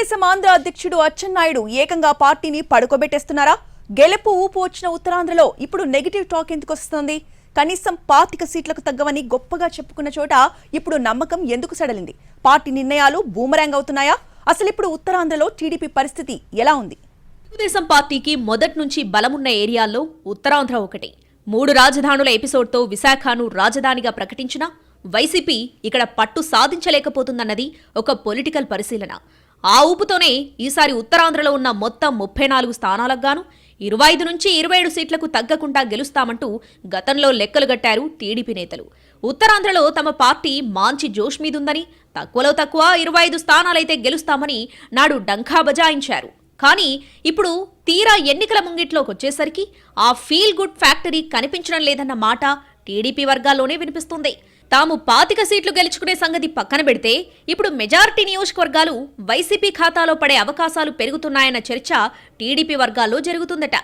తెలుగుదేశం ఆంధ్ర అధ్యక్షుడు అచ్చెన్నాయుడు ఏకంగా పార్టీని పడుకోబెట్టేస్తున్నారా? గెలుపు ఊపు వచ్చిన ఉత్తరాంధ్రలో ఇప్పుడు నెగటివ్ టాక్ ఎందుకు వస్తుంది? కనీసం 25 సీట్లకు తగ్గవని గొప్పగా చెప్పుకున్న చోట ఇప్పుడు నమ్మకం ఎందుకు సడలింది? పార్టీ నిర్ణయాలు బూమరాంగ్ అవుతున్నాయా? అసలు ఇప్పుడు ఉత్తరాంధ్రలో టీడీపీ పరిస్థితి ఎలా ఉంది? తెలుగుదేశం పార్టీకి మొదటి నుంచి బలమున్న ఏరియాల్లో ఉత్తరాంధ్ర ఒకటి. 3 రాజధానుల ఎపిసోడ్తో విశాఖను రాజధానిగా ప్రకటించిన వైసీపీ ఇక్కడ పట్టు సాధించలేకపోతుందన్నది ఒక పొలిటికల్ పరిశీలన. ఆ ఊపుతోనే ఈసారి ఉత్తరాంధ్రలో ఉన్న మొత్తం 34 స్థానాలకు గాను 25 నుంచి 27 సీట్లకు తగ్గకుండా గెలుస్తామంటూ గతంలో లెక్కలు గట్టారు టీడీపీ నేతలు. ఉత్తరాంధ్రలో తమ పార్టీ మాంచి జోష్ మీదుందని, తక్కువలో తక్కువ 25 స్థానాలైతే గెలుస్తామని నాడు డంకా బజాయించారు. కానీ ఇప్పుడు తీరా ఎన్నికల ముంగిట్లోకొచ్చేసరికి ఆ ఫీల్ గుడ్ ఫ్యాక్టరీ కనిపించడం లేదన్న మాట టీడీపీ వర్గాల్లోనే వినిపిస్తుంది. తాము 25 సీట్లు గెలుచుకునే సంగతి పక్కన పెడితే ఇప్పుడు మెజారిటీ నియోజకవర్గాలు వైసీపీ ఖాతాలో పడే అవకాశాలు పెరుగుతున్నాయన్న చర్చ టీడీపీ వర్గాల్లో జరుగుతుందట.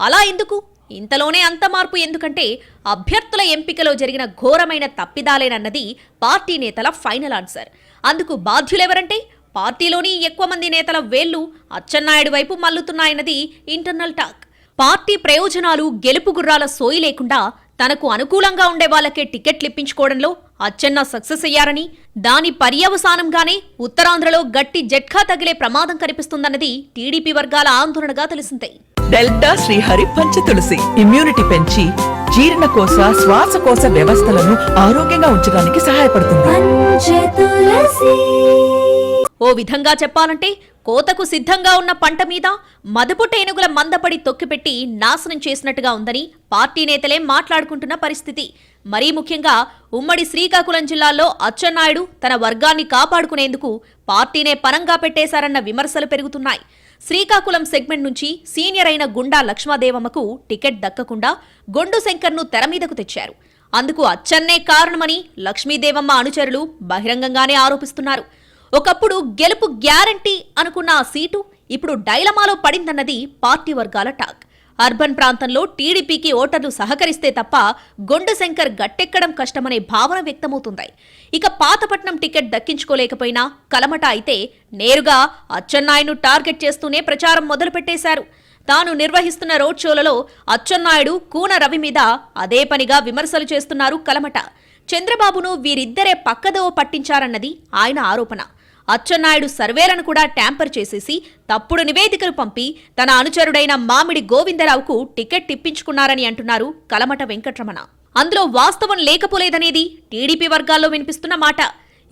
అలా ఎందుకు? ఇంతలోనే అంత మార్పు ఎందుకంటే అభ్యర్థుల ఎంపికలో జరిగిన ఘోరమైన తప్పిదాలేనన్నది పార్టీ నేతల ఫైనల్ ఆన్సర్. అందుకు బాధ్యులెవరంటే పార్టీలోని ఎక్కువ మంది నేతల వేళ్లు అచ్చెన్నాయుడు వైపు మల్లుతున్నాయన్నది ఇంటర్నల్ టాక్. పార్టీ ప్రయోజనాలు గెలుపు గుర్రాల సోయి లేకుండా తనకు అనుకూలంగా ఉండే వాళ్లకే టికెట్లు ఇప్పించుకోవడంలో అచ్చెన్న సక్సెస్ అయ్యారని, దాని పర్యవసానంగానే ఉత్తరాంధ్రలో గట్టి జట్కా తగిలే ప్రమాదం కనిపిస్తుందన్నది టీడీపీ వర్గాల ఆందోళనగా తెలిసిందే. డెల్టా శ్రీహరి పంచతులసి ఇమ్యూనిటీ పెంచి జీర్ణకోశ శ్వాసకోశ వ్యవస్థలను ఆరోగ్యంగా ఉంచడానికి సహాయపడుతుంది. ఓ విధంగా చెప్పాలంటే కోతకు సిద్ధంగా ఉన్న పంట మీద మదుపుట ఏనుగుల మందపడి తొక్కిపెట్టి నాశనం చేసినట్టుగా ఉందని పార్టీ నేతలే మాట్లాడుకుంటున్న పరిస్థితి. మరీ ముఖ్యంగా ఉమ్మడి శ్రీకాకుళం జిల్లాలో అచ్చెన్నాయుడు తన వర్గాన్ని కాపాడుకునేందుకు పార్టీనే పరంగా పెట్టేశారన్న విమర్శలు పెరుగుతున్నాయి. శ్రీకాకుళం సెగ్మెంట్ నుంచి సీనియర్ అయిన గుండా లక్ష్మాదేవమ్మకు టికెట్ దక్కకుండా గొండు శంకర్ను తెరమీదకు తెచ్చారు. అందుకు అచ్చెన్నే కారణమని లక్ష్మీదేవమ్మ అనుచరులు బహిరంగంగానే ఆరోపిస్తున్నారు. ఒకప్పుడు గెలుపు గ్యారంటీ అనుకున్న ఆ సీటు ఇప్పుడు డైలమాలో పడిందన్నది పార్టీ వర్గాల టాక్. అర్బన్ ప్రాంతంలో టీడీపీకి ఓటర్లు సహకరిస్తే తప్ప గొండు శంకర్ గట్టెక్కడం కష్టమనే భావన వ్యక్తమవుతుంది. ఇక పాతపట్నం టికెట్ దక్కించుకోలేకపోయినా కలమట అయితే నేరుగా అచ్చెన్నాయుడును టార్గెట్ చేస్తూనే ప్రచారం మొదలుపెట్టేశారు. తాను నిర్వహిస్తున్న రోడ్ షోలలో అచ్చెన్నాయుడు, కూన రవి మీద అదే పనిగా విమర్శలు చేస్తున్నారు కలమట. చంద్రబాబును వీరిద్దరే పక్కదోవ పట్టించారన్నది ఆయన ఆరోపణ. అచ్చెన్నాయుడు సర్వేలను కూడా ట్యాంపర్ చేసేసి తప్పుడు నివేదికలు పంపి తన అనుచరుడైన మామిడి గోవిందరావుకు టికెట్ ఇప్పించుకున్నారని అంటున్నారు కలమట వెంకట్రమణ. అందులో వాస్తవం లేకపోలేదనేది టీడీపీ వర్గాల్లో వినిపిస్తున్న మాట.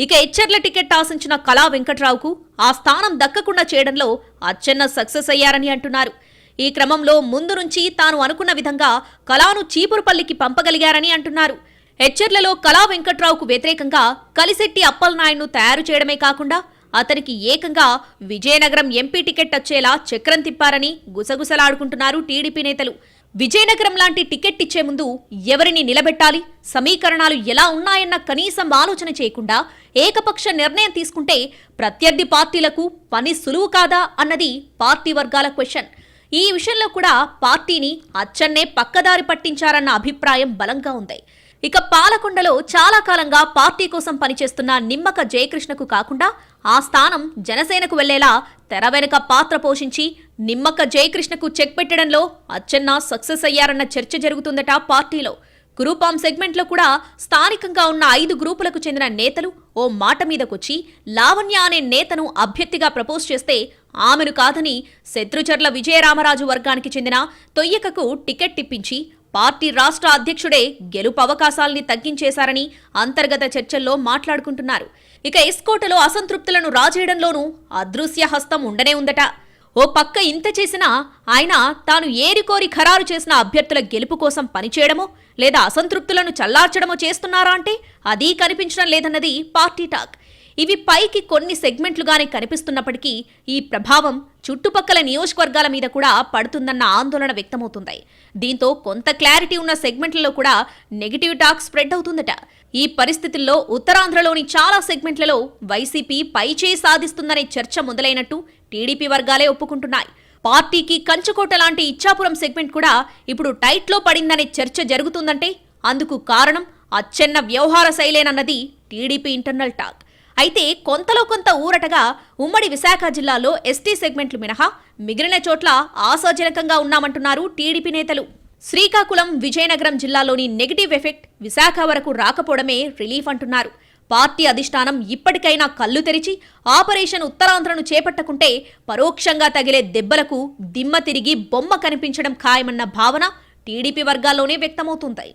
ఇక ఎచ్చెర్ల టికెట్ ఆశించిన కళా వెంకట్రావుకు ఆ స్థానం దక్కకుండా చేయడంలో అచ్చెన్న సక్సెస్ అయ్యారని అంటున్నారు. ఈ క్రమంలో ముందు నుంచి తాను అనుకున్న విధంగా కళాను చీపురుపల్లికి పంపగలిగారని అంటున్నారు. ఎచ్చెర్లలో కళా వెంకట్రావుకు వ్యతిరేకంగా కలిశెట్టి అప్పలనాయుడును తయారు చేయడమే కాకుండా అతనికి ఏకంగా విజయనగరం ఎంపీ టికెట్ వచ్చేలా చక్రం తిప్పారని గుసగుసలాడుకుంటున్నారు టీడీపీ నేతలు. విజయనగరం లాంటి టికెట్ ఇచ్చే ముందు ఎవరిని నిలబెట్టాలి, సమీకరణాలు ఎలా ఉన్నాయన్న కనీసం ఆలోచన చేయకుండా ఏకపక్ష నిర్ణయం తీసుకుంటే ప్రత్యర్థి పార్టీలకు పని సులువు కాదా అన్నది పార్టీ వర్గాల క్వశ్చన్. ఈ విషయంలో కూడా పార్టీని అచ్చెన్నే పక్కదారి పట్టించారన్న అభిప్రాయం బలంగా ఉంది. ఇక పాలకొండలో చాలా కాలంగా పార్టీ కోసం పనిచేస్తున్న నిమ్మక జయకృష్ణకు కాకుండా ఆ స్థానం జనసేనకు వెళ్లేలా తెర వెనుక పాత్ర పోషించి నిమ్మక జయకృష్ణకు చెక్ పెట్టడంలో అచ్చెన్న సక్సెస్ అయ్యారన్న చర్చ జరుగుతుందట పార్టీలో. కురుపాం సెగ్మెంట్లో కూడా స్థానికంగా ఉన్న 5 గ్రూపులకు చెందిన నేతలు ఓ మాట మీదకొచ్చి లావణ్య అనే నేతను అభ్యర్థిగా ప్రపోజ్ చేస్తే ఆమెను కాదని శత్రుచర్ల విజయరామరాజు వర్గానికి చెందిన తొయ్యకకు టికెట్ ఇప్పించి పార్టీ రాష్ట్ర అధ్యక్షుడే గెలుపు అవకాశాల్ని తగ్గించేశారని అంతర్గత చర్చల్లో మాట్లాడుకుంటున్నారు. ఇక ఎస్కోటలో అసంతృప్తులను రాజేయడంలోనూ అదృశ్య హస్తం ఉండనే ఉందట. ఓ పక్క ఇంత చేసినా ఆయన తాను ఏరికోరి ఖరారు చేసిన అభ్యర్థుల గెలుపు కోసం పనిచేయడమో లేదా అసంతృప్తులను చల్లార్చడమో చేస్తున్నారా అంటే అదీ కనిపించడం లేదన్నది పార్టీ టాక్. ఇవి పైకి కొన్ని సెగ్మెంట్లుగానే కనిపిస్తున్నప్పటికీ ఈ ప్రభావం చుట్టుపక్కల నియోజకవర్గాల మీద కూడా పడుతుందన్న ఆందోళన వ్యక్తమవుతుంది. దీంతో కొంత క్లారిటీ ఉన్న సెగ్మెంట్లలో కూడా నెగిటివ్ టాక్ స్ప్రెడ్ అవుతుందట. ఈ పరిస్థితుల్లో ఉత్తరాంధ్రలోని చాలా సెగ్మెంట్లలో వైసీపీ పైచేయి సాధిస్తుందనే చర్చ మొదలైనట్టు టీడీపీ వర్గాలే ఒప్పుకుంటున్నాయి. పార్టీకి కంచుకోట లాంటి ఇచ్చాపురం సెగ్మెంట్ కూడా ఇప్పుడు టైట్లో పడిందనే చర్చ జరుగుతుందంటే అందుకు కారణం అచ్చెన్న వ్యవహార శైలేనన్నది టీడీపీ ఇంటర్నల్ టాక్. అయితే కొంతలో కొంత ఊరటగా ఉమ్మడి విశాఖ జిల్లాలో ఎస్టీ సెగ్మెంట్లు మినహా మిగిలిన చోట్ల ఆశాజనకంగా ఉన్నామంటున్నారు టీడీపీ నేతలు. శ్రీకాకుళం, విజయనగరం జిల్లాలోని నెగిటివ్ ఎఫెక్ట్ విశాఖ వరకు రాకపోవడమే రిలీఫ్ అంటున్నారు. పార్టీ అధిష్టానం ఇప్పటికైనా కళ్ళు తెరిచి ఆపరేషన్ ఉత్తరాంధ్రను చేపట్టకుంటే పరోక్షంగా తగిలే దెబ్బలకు దిమ్మ తిరిగి బొమ్మ కనిపించడం ఖాయమన్న భావన టీడీపీ వర్గాల్లోనే వ్యక్తమవుతుంది.